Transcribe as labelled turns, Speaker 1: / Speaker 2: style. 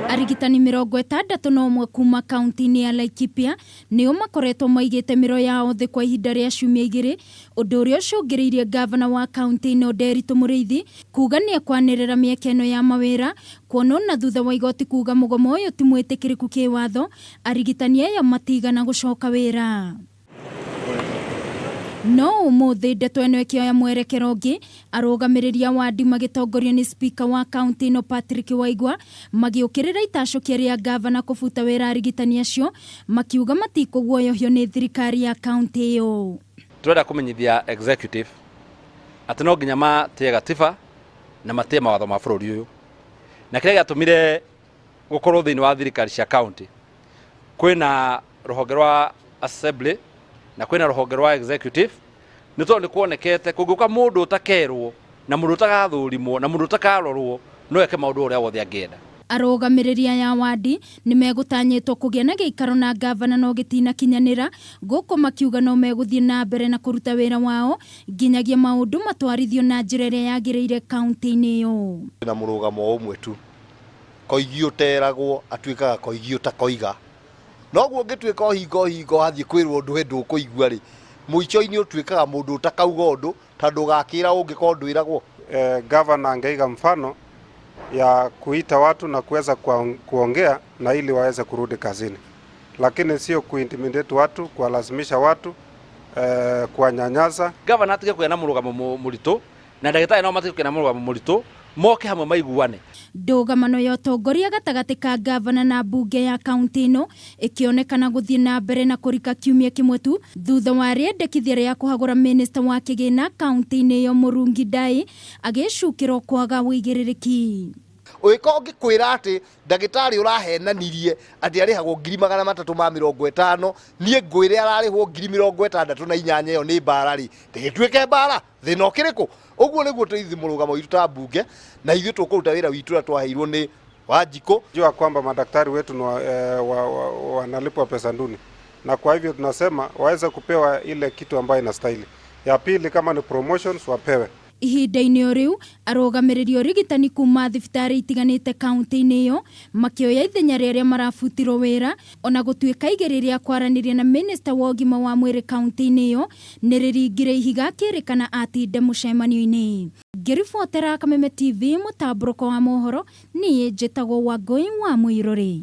Speaker 1: Arigitani 61 kuma kaunti-inĩ ya Laikipia nĩo makoretwo maigĩte mĩro yao thĩ kwa ihinda rĩa ciumia 2, ũndũ ũrĩa ũcũngĩrĩirie gavana wa kaunti ĩno Nderitu Mũrĩithi kuga nĩekwanĩrĩra mĩeke ĩno ya mawĩra, kuona na thutha wa igoti kuga mũgomo ũyũ ti mwĩtĩkĩrĩku kĩwatho, arigitani aya matigana gũcoka wĩra. No ũmũthĩ ndeto ĩno ĩkĩoya mwerekero ũngĩ, arũgamĩrĩria wadi magĩtongorio nĩ spika wa kaunti ĩno Patrick Waigwa magĩũkĩrĩra itacũkia rĩa gavana kũbuta wĩra arigitani acio, makiuga matikũguoyohio nĩ thirikari ya kaunti ĩyo.
Speaker 2: Tũrenda kũmenyithia executive atĩ no nginya matĩe gatiba na matĩe mawatho ma bũrũri ũyũ, na kĩrĩa gĩatũmire gũkorwo thĩinĩ wa thirikari cia kaunti kwĩna rũhonge rwa assembly na kwĩna rũhonge rwa executive nĩ tondũ nĩ kuonekete kũngĩũka mũndũ ũtakerwo na mũndũ ũtagathũrimwo na mũndũ ũtakarorwo no eke maũndũ ũrĩa wothe angĩenda.
Speaker 1: Arũgamĩrĩria ya wadi nĩ megũtanyĩtwo kũgĩa na gĩikaro na gavana no gĩtinakinyanĩra, gũkũ makiuga no megũthiĩ na mbere na kũruta wĩra wao nginyagia maũndũ matwarithio na njĩra ĩrĩa yagĩrĩire kaunti-inĩ ĩyo.
Speaker 3: Na mũrũgamo ũmwe tu, koigi ũteragwo atuĩkaga koigi ũtakoiga. Noguo ũngĩtuĩka hingo hathiĩ kwĩrwo ũndũ we ndũkũigua rĩ, mũico-inĩ ũtuĩkaga mũndũ ũtakauga ũndũ tondũ gakĩra ũngĩkorwo ndwĩragwo.
Speaker 4: Gavana angeiga mfano ya kuita watu na kuweza kuongea na ili waweze kurudi kazini, lakini sio kuintimidate watu, kuwalazimisha watu, kuwanyanyasa.
Speaker 2: Gavana atige kũgĩa na mũrũgamo mũritũ na ndagĩtarĩ no matige kũgĩa na mũrũgamo mũritũ, moke hamwe maiguane.
Speaker 1: Ndũgamano ya ũtongoria gatagatĩ ka gavana na mbunge ya kaunti ĩno ĩkĩonekana gũthiĩ na mbere na kũrika kiumia kĩmwe tu thutha wa rĩendekithia rĩa kũhagũra minista wa kĩgĩna kaunti-inĩ ĩyo Mũrungi Ndai agĩcukĩrwo kwaga wĩigĩrĩrĩki.
Speaker 3: Ũgĩkorwo ngĩkwĩra atĩ ndagĩtarĩ ũrahenanirie atĩ arĩhagwo 350,000, niĩ ngwĩre ararĩhwo 68,000 ĩyo nĩ mbara rĩ, ndĩgĩtuĩke mbara thĩna ũkĩrĩkũ? Ũguo nĩguo tũithi mũrũgamo witũ ta mbunge na ithuĩ tũkũruta wĩra witũ ũrĩa twaheirwo nĩ Wanjikũ.
Speaker 4: Jua kwamba madaktari wetu wanalipwa pesa nduni, na kwa hivyo tunasema waweze kupewa ile kitu ambayo inastahili. Ya pili, kama ni promotions wapewe.
Speaker 1: Ihinda-inĩ rĩu arũgamĩrĩri ũrigitani kuma thibitarĩ itiganĩte kaunti-inĩ ĩyo makĩoya ithenya rĩrĩa marabutirwo wĩra, ona gũtuĩka igĩrĩ rĩa kwaranĩria na minista wa ũgima wa mwĩrĩ kaunti-inĩ ĩyo nĩ rĩringire ihiga akĩrĩkana atinde mũcemanio-inĩ. Ngĩribotera Kameme TV mũtambũrũko wa mohoro, niĩ njĩtagwo Wangũi wa Mũirũrĩ.